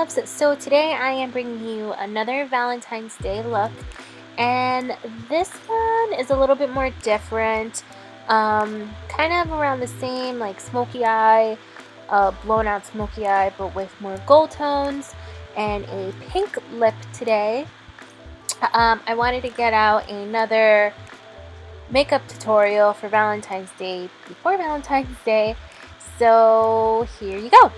loves. So today I am bringing you another Valentine's Day look, and this one is a little bit more different, kind of around the same, like smoky eye, blown out smoky eye, but with more gold tones and a pink lip today. I wanted to get out another makeup tutorial for Valentine's Day before Valentine's Day, so here you go.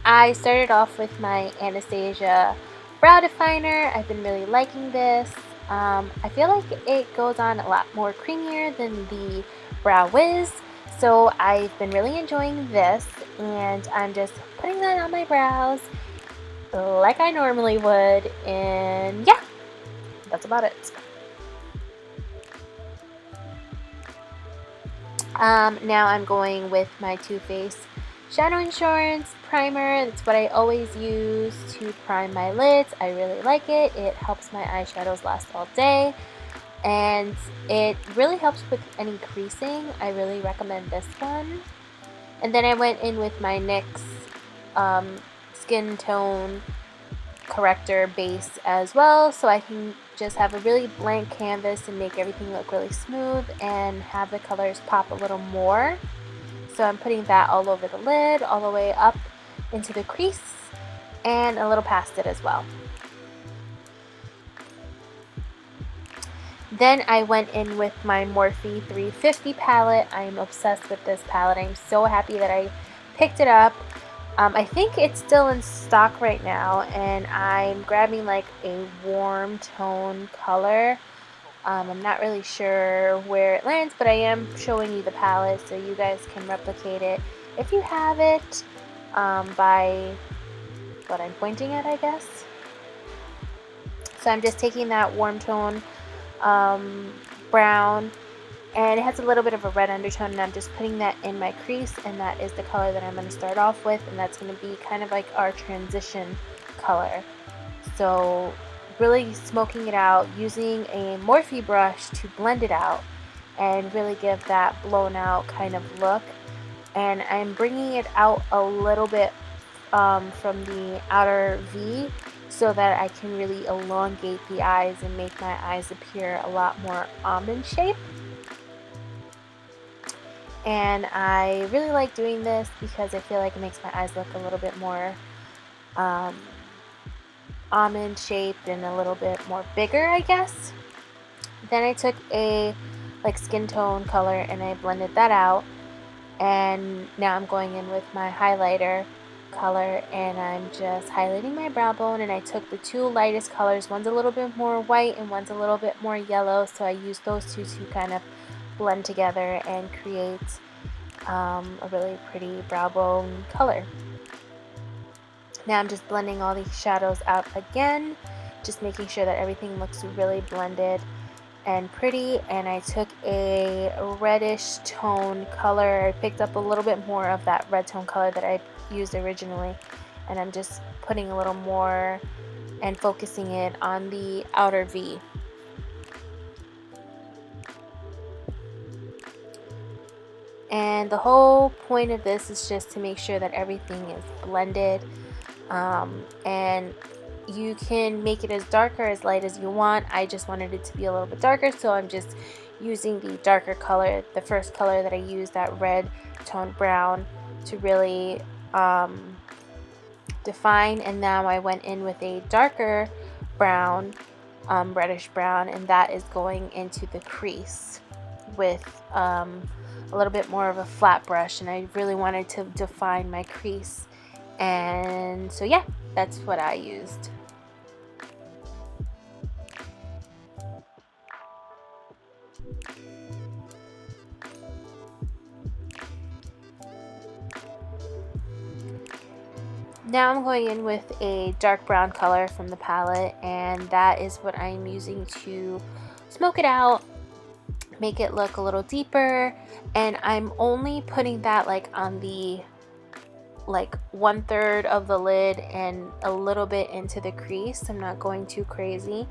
I started off with my Anastasia brow definer. I've been really liking this. I feel like it goes on a lot more creamier than the Brow Wiz, so I've been really enjoying this, and I'm just putting that on my brows like I normally would, and yeah, that's about it. Now I'm going with my Too Faced Shadow Insurance Primer. That's what I always use to prime my lids. I really like it. It helps my eyeshadows last all day, and it really helps with any creasing. I really recommend this one. And then I went in with my NYX Skin Tone Corrector base as well, so I can just have a really blank canvas and make everything look really smooth and have the colors pop a little more. So I'm putting that all over the lid, all the way up into the crease, and a little past it as well. Then I went in with my Morphe 350 palette. I am obsessed with this palette. I'm so happy that I picked it up. I think it's still in stock right now, and I'm grabbing like a warm tone color. I'm not really sure where it lands, but I am showing you the palette so you guys can replicate it if you have it, by what I'm pointing at, I guess. So I'm just taking that warm tone brown, and it has a little bit of a red undertone, and I'm just putting that in my crease, and that is the color that I'm going to start off with, and that's going to be kind of like our transition color. So really smoking it out, using a Morphe brush to blend it out and really give that blown out kind of look. And I'm bringing it out a little bit from the outer V, so that I can really elongate the eyes and make my eyes appear a lot more almond shape. And I really like doing this because I feel like it makes my eyes look a little bit more almond shaped and a little bit more bigger, I guess. Then I took a like skin tone color and I blended that out, and now I'm going in with my highlighter color and I'm just highlighting my brow bone. And I took the two lightest colors, one's a little bit more white and one's a little bit more yellow, so I used those two to kind of blend together and create a really pretty brow bone color. Now I'm just blending all these shadows out again, just making sure that everything looks really blended and pretty. And I took a reddish tone color. I picked up a little bit more of that red tone color that I used originally, and I'm just putting a little more and focusing it on the outer V. And the whole point of this is just to make sure that everything is blended, and you can make it as dark or as light as you want. I just wanted it to be a little bit darker, so I'm just using the darker color, the first color that I used, that red toned brown, to really define. And now I went in with a darker brown, reddish brown, and that is going into the crease with a little bit more of a flat brush, and I really wanted to define my crease. And so yeah, that's what I used. Now I'm going in with a dark brown color from the palette, and that is what I'm using to smoke it out, make it look a little deeper. And I'm only putting that like on the like 1/3 of the lid and a little bit into the crease. I'm not going too crazy.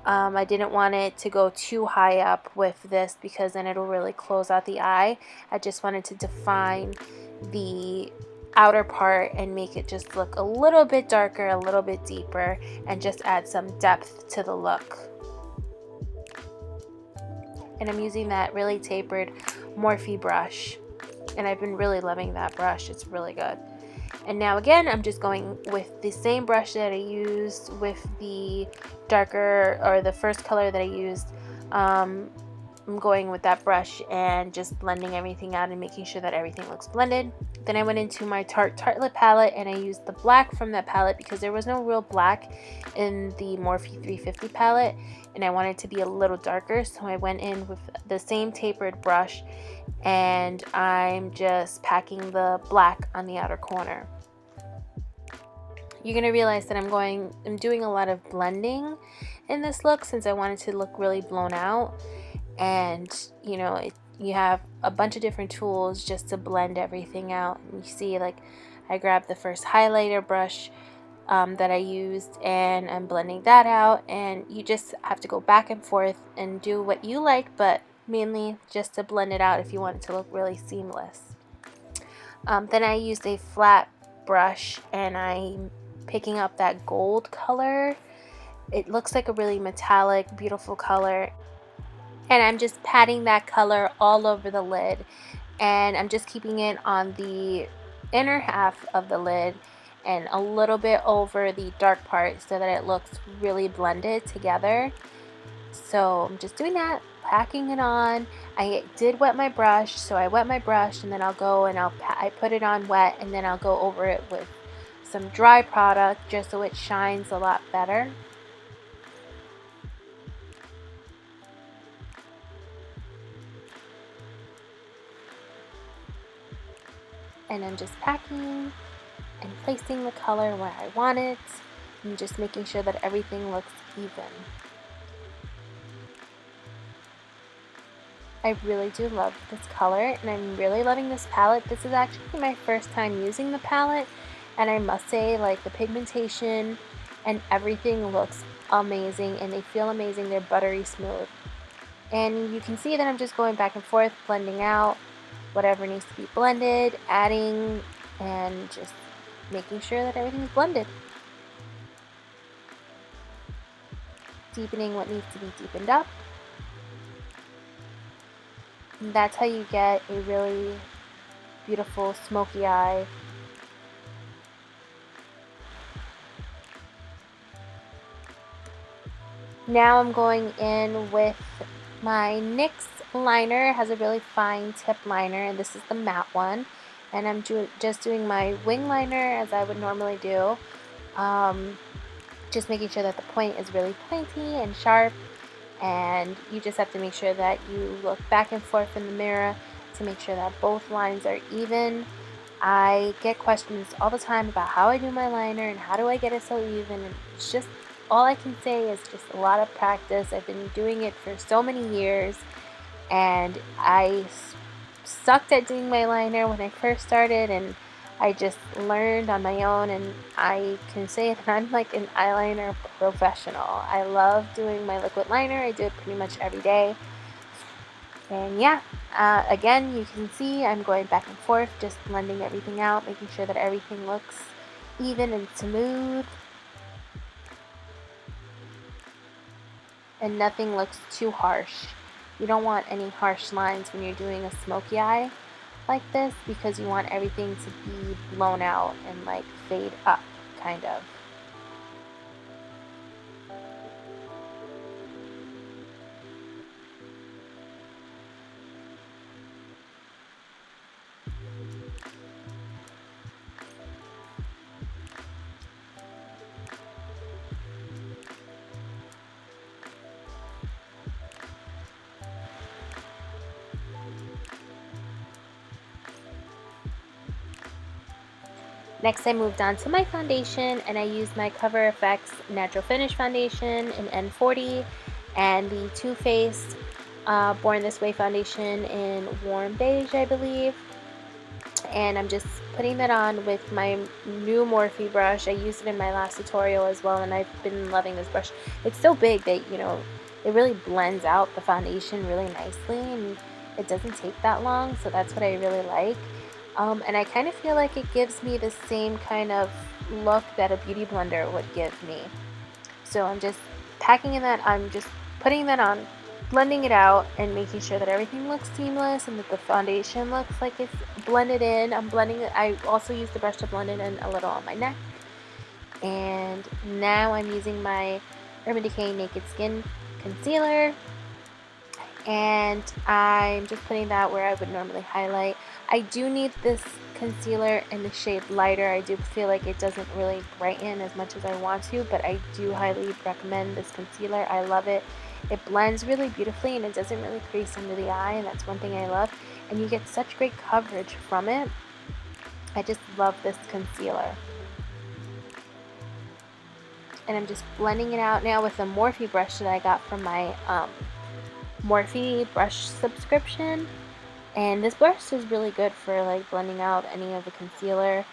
I didn't want it to go too high up with this because then it'll really close out the eye. I just wanted to define the outer part and make it just look a little bit darker, a little bit deeper, and just add some depth to the look. And I'm using that really tapered Morphe brush, and I've been really loving that brush. It's really good. And now again, I'm just going with the same brush that I used with the darker, or the first color that I used. I'm going with that brush and just blending everything out and making sure that everything looks blended. Then I went into my Tarte lip palette and I used the black from that palette because there was no real black in the Morphe 350 palette, and I wanted to be a little darker, so I went in with the same tapered brush and I'm just packing the black on the outer corner. You're going to realize that I'm doing a lot of blending in this look since I wanted to look really blown out. And you know, you have a bunch of different tools just to blend everything out. And you see, like, I grabbed the first highlighter brush that I used and I'm blending that out, and you just have to go back and forth and do what you like, but mainly just to blend it out if you want it to look really seamless. Then I used a flat brush and I'm picking up that gold color. It looks like a really metallic, beautiful color. And I'm just patting that color all over the lid, and I'm just keeping it on the inner half of the lid and a little bit over the dark part so that it looks really blended together. So I'm just doing that, packing it on. I did wet my brush, so I wet my brush and then I'll go and I put it on wet, and then I'll go over it with some dry product just so it shines a lot better. And I'm just packing and placing the color where I want it, and just making sure that everything looks even. I really do love this color, and I'm really loving this palette. This is actually my first time using the palette, and I must say, like, the pigmentation and everything looks amazing, and they feel amazing. They're buttery smooth. And you can see that I'm just going back and forth, blending out whatever needs to be blended, adding, and just making sure that everything's blended. Deepening what needs to be deepened up. And that's how you get a really beautiful smoky eye. Now I'm going in with my NYX liner. It has a really fine tip liner, and this is the matte one. And I'm just doing my wing liner as I would normally do. Just making sure that the point is really pointy and sharp, and you just have to make sure that you look back and forth in the mirror to make sure that both lines are even. I get questions all the time about how I do my liner and how do I get it so even, and it's just, all I can say is just a lot of practice. I've been doing it for so many years, and I sucked at doing my liner when I first started, and I just learned on my own, and I can say that I'm like an eyeliner professional. I love doing my liquid liner. I do it pretty much every day. And yeah, again, you can see I'm going back and forth, just blending everything out, making sure that everything looks even and smooth. And nothing looks too harsh. You don't want any harsh lines when you're doing a smoky eye like this, because you want everything to be blown out and like fade up, kind of. Next, I moved on to my foundation, and I used my Cover FX Natural Finish Foundation in N40 and the Too Faced Born This Way foundation in Warm Beige, I believe. And I'm just putting that on with my new Morphe brush. I used it in my last tutorial as well, and I've been loving this brush. It's so big that, you know, it really blends out the foundation really nicely, and it doesn't take that long, so that's what I really like. And I kind of feel like it gives me the same kind of look that a beauty blender would give me. So I'm just packing in that, I'm just putting that on, blending it out, and making sure that everything looks seamless and that the foundation looks like it's blended in. I'm blending it. I also use the brush to blend it in a little on my neck. And now I'm using my Urban Decay Naked Skin Concealer, and I'm just putting that where I would normally highlight. I do need this concealer in the shade Lighter. I do feel like it doesn't really brighten as much as I want to, but I do highly recommend this concealer. I love it. It blends really beautifully and it doesn't really crease under the eye, and that's one thing I love. And you get such great coverage from it. I just love this concealer. And I'm just blending it out now with a Morphe brush that I got from my Morphe brush subscription. And this brush is really good for like blending out any of the concealer.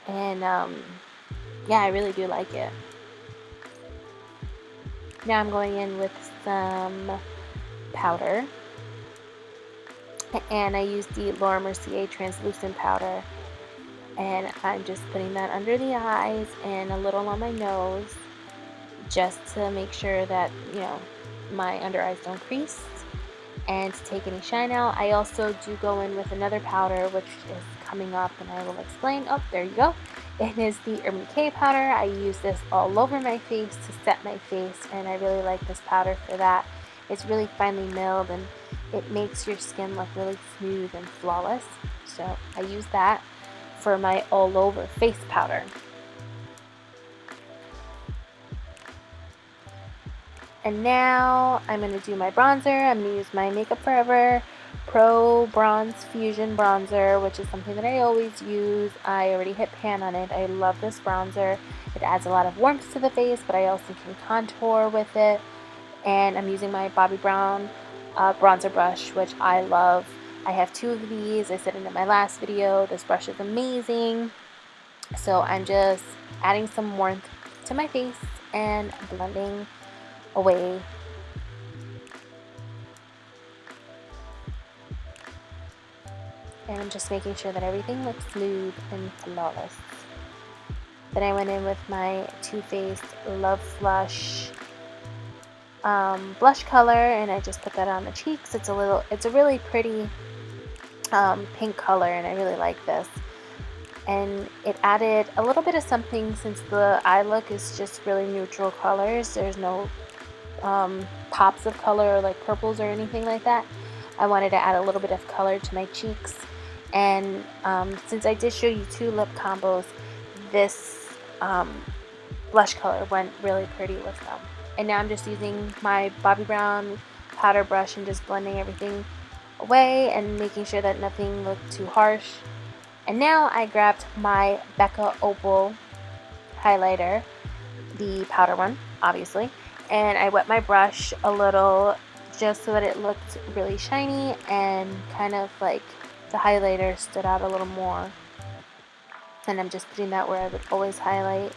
And yeah, I really do like it. Now I'm going in with some powder. And I use the Laura Mercier translucent powder. And I'm just putting that under the eyes and a little on my nose, just to make sure that, you know, my under eyes don't crease and to take any shine out. I also do go in with another powder, which is coming up and I will explain. Oh, there you go. It is the Urban Decay powder. I use this all over my face to set my face, and I really like this powder for that. It's really finely milled and it makes your skin look really smooth and flawless. So I use that for my all over face powder. And now I'm going to do my bronzer. I'm going to use my Makeup Forever Pro Bronze Fusion Bronzer, which is something that I always use. I already hit pan on it. I love this bronzer. It adds a lot of warmth to the face, but I also can contour with it. And I'm using my Bobbi Brown bronzer brush, which I love. I have two of these. I said it in my last video. This brush is amazing. So I'm just adding some warmth to my face and blending away. And I'm just making sure that everything looks smooth and flawless. Then I went in with my Too Faced Love Flush blush color, and I just put that on the cheeks. It's a really pretty pink color, and I really like this. And it added a little bit of something, since the eye look is just really neutral colors. There's no pops of color or like purples or anything like that. I wanted to add a little bit of color to my cheeks, and since I did show you two lip combos, this blush color went really pretty with them. And now I'm just using my Bobbi Brown powder brush and just blending everything away and making sure that nothing looked too harsh. And now I grabbed my Becca Opal highlighter, the powder one, obviously, and I wet my brush a little just so that it looked really shiny and kind of like the highlighter stood out a little more. And I'm just putting that where I would always highlight.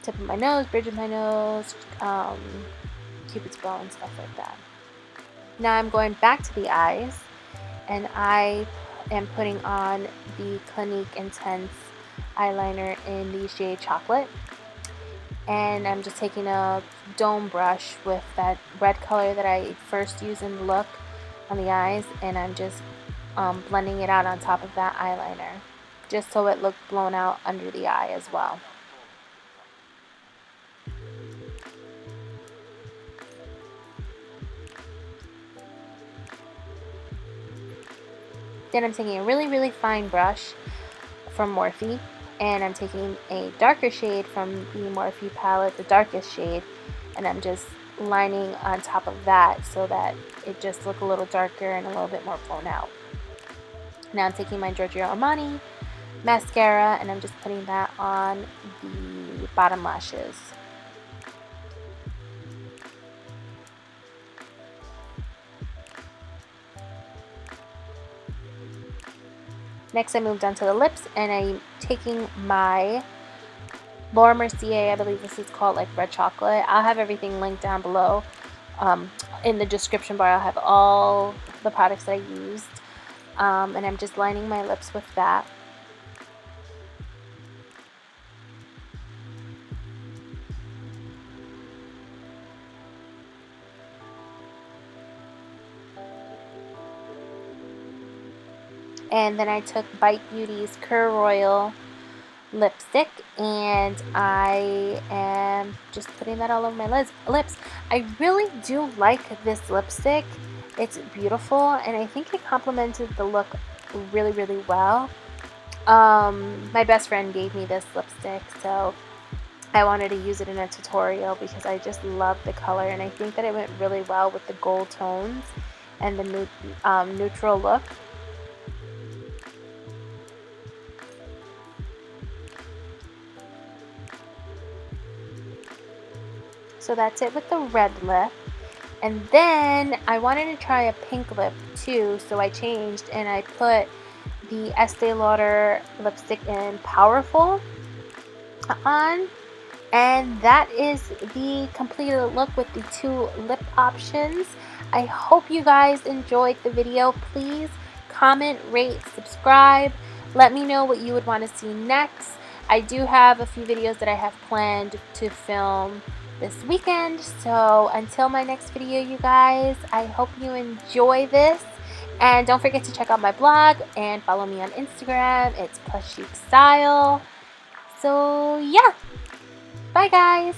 Tip of my nose, bridge of my nose, Cupid's bow and stuff like that. Now I'm going back to the eyes, and I am putting on the Clinique Intense eyeliner in the shade Chocolate. And I'm just taking a dome brush with that red color that I first used in the look on the eyes, and I'm just blending it out on top of that eyeliner, just so it looked blown out under the eye as well. Then I'm taking a really fine brush from Morphe, and I'm taking a darker shade from the Morphe palette, the darkest shade, and I'm just lining on top of that so that it just looks a little darker and a little bit more blown out. Now I'm taking my Giorgio Armani mascara, and I'm just putting that on the bottom lashes. Next, I moved on to the lips, and I'm taking my Laura Mercier, I believe this is called like Red Chocolate. I'll have everything linked down below. In the description bar, I'll have all the products that I used. and I'm just lining my lips with that. And then I took Bite Beauty's Cure Royal lipstick, and I am just putting that all over my lips. I really do like this lipstick. It's beautiful, and I think it complemented the look really, really well. My best friend gave me this lipstick, so I wanted to use it in a tutorial because I just love the color, and I think that it went really well with the gold tones and the neutral look. So that's it with the red lip. And then I wanted to try a pink lip too, so I changed and I put the Estee Lauder lipstick in Powerful on. And that is the completed look with the 2 lip options. I hope you guys enjoyed the video. Please comment, rate, subscribe. Let me know what you would want to see next. I do have a few videos that I have planned to film this weekend. So until my next video, you guys, I hope you enjoy this. And don't forget to check out my blog and follow me on Instagram. It's +chic style. So yeah. Bye guys!